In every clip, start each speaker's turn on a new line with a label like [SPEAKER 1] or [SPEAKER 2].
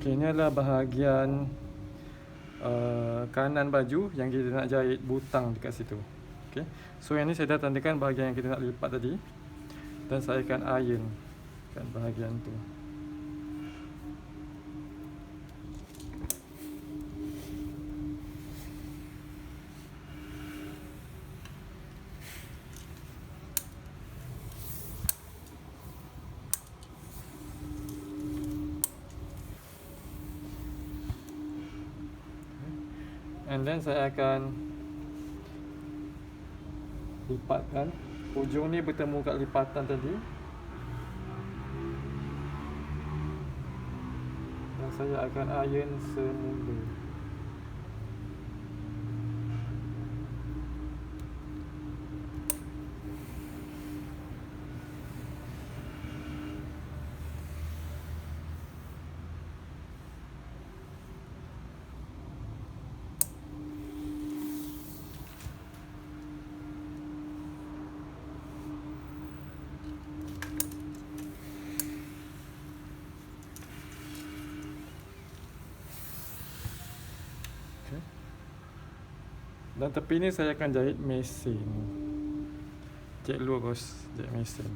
[SPEAKER 1] Okey, ini adalah bahagian kanan baju yang kita nak jahit butang dekat situ. Okey. So yang ni saya dah tandakan bahagian yang kita nak lipat tadi. Dan saya akan iron kat bahagian tu. And then saya akan lipatkan. Ujung ni bertemu kat lipatan tadi. Dan saya akan iron semula. Dan tepi ni saya akan jahit mesin. Jahit lurus, jahit mesin.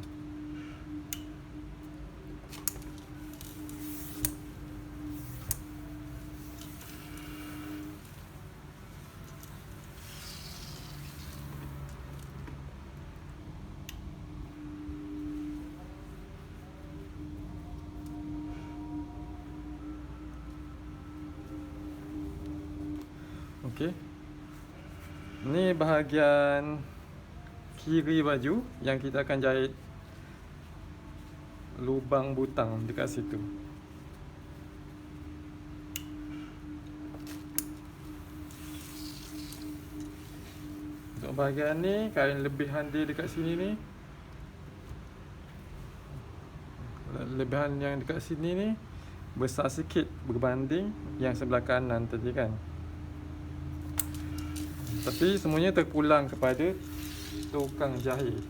[SPEAKER 1] Okey. Ni bahagian kiri baju yang kita akan jahit lubang butang dekat situ. Untuk bahagian ni, kain lebihan dia dekat sini ni, lebihan yang dekat sini ni besar sikit berbanding yang sebelah kanan tadi kan. Tapi semuanya terpulang kepada tukang jahit.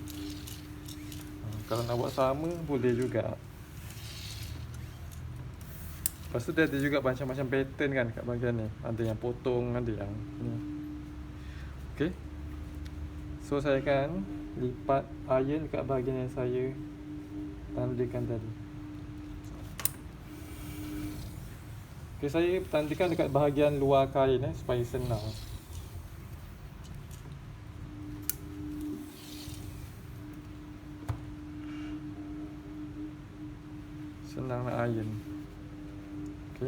[SPEAKER 1] Kalau nak buat sama boleh juga. Lepas tu dia ada juga macam-macam pattern kan kat bahagian ni. Ada yang potong, ada yang ni. Okey. So saya akan lipat iron kat bahagian yang saya tandakan tadi. Okey, saya tandakan dekat bahagian luar kain supaya senang. Senang nak iron. Okay.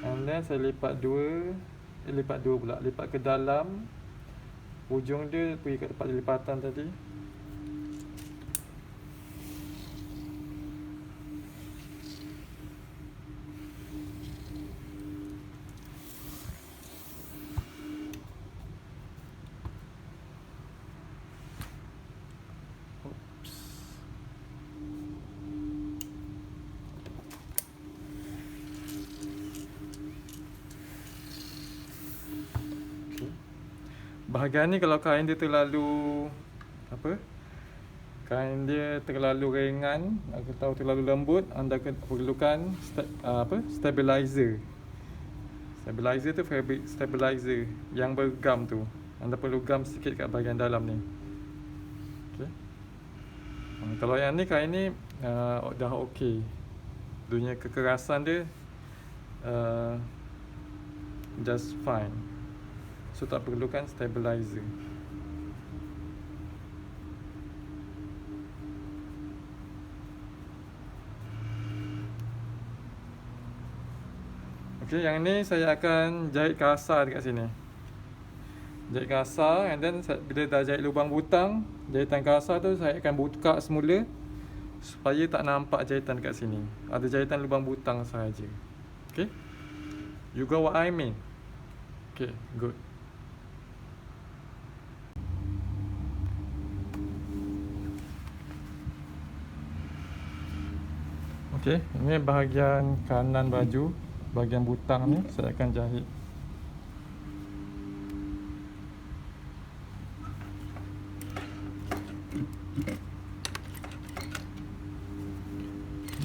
[SPEAKER 1] And then saya lipat lipat ke dalam. Ujung dia pergi ke tempat lipatan tadi. Bahagian ni kalau kain dia terlalu kain dia terlalu ringan atau terlalu lembut, anda perlukan stabilizer. Stabilizer tu fabric stabilizer yang bergam tu. Anda perlu gam sikit kat bahagian dalam ni. Okey. Kalau yang ni kain ni dah okey. Dunia kekerasan dia just fine. So tak perlukan stabilizer. Okey, yang ni saya akan jahit kasar dekat sini. Jahit kasar, and then bila dah jahit lubang butang, jahitan kasar tu saya akan buka semula supaya tak nampak jahitan dekat sini. Ada jahitan lubang butang sahaja. Okey? You got what I mean? Okay, good. Okey, ini bahagian kanan baju, bahagian butang ni saya akan jahit.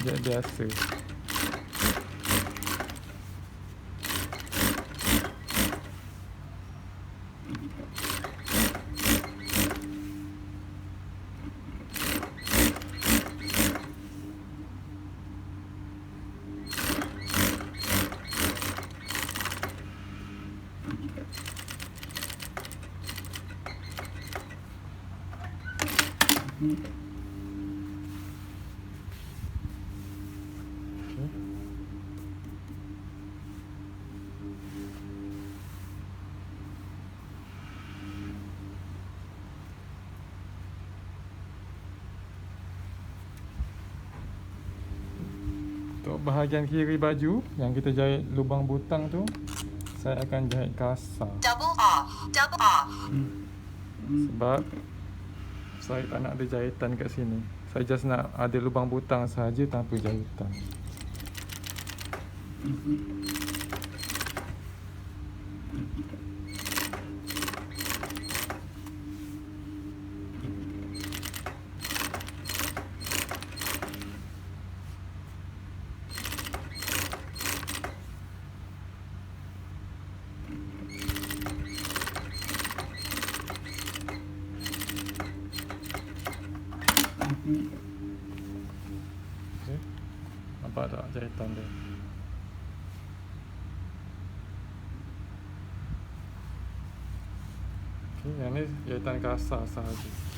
[SPEAKER 1] Jahit biasa. Okay. Untuk bahagian kiri baju yang kita jahit lubang butang tu, saya akan jahit kasar.
[SPEAKER 2] Double off. Double off.
[SPEAKER 1] Sebab saya tak nak ada jahitan kat sini. Saya just nak ada lubang butang sahaja tanpa jahitan. Okay. Nampak tak jahitan dia? Okay, yang ni jahitan kasar sahaja.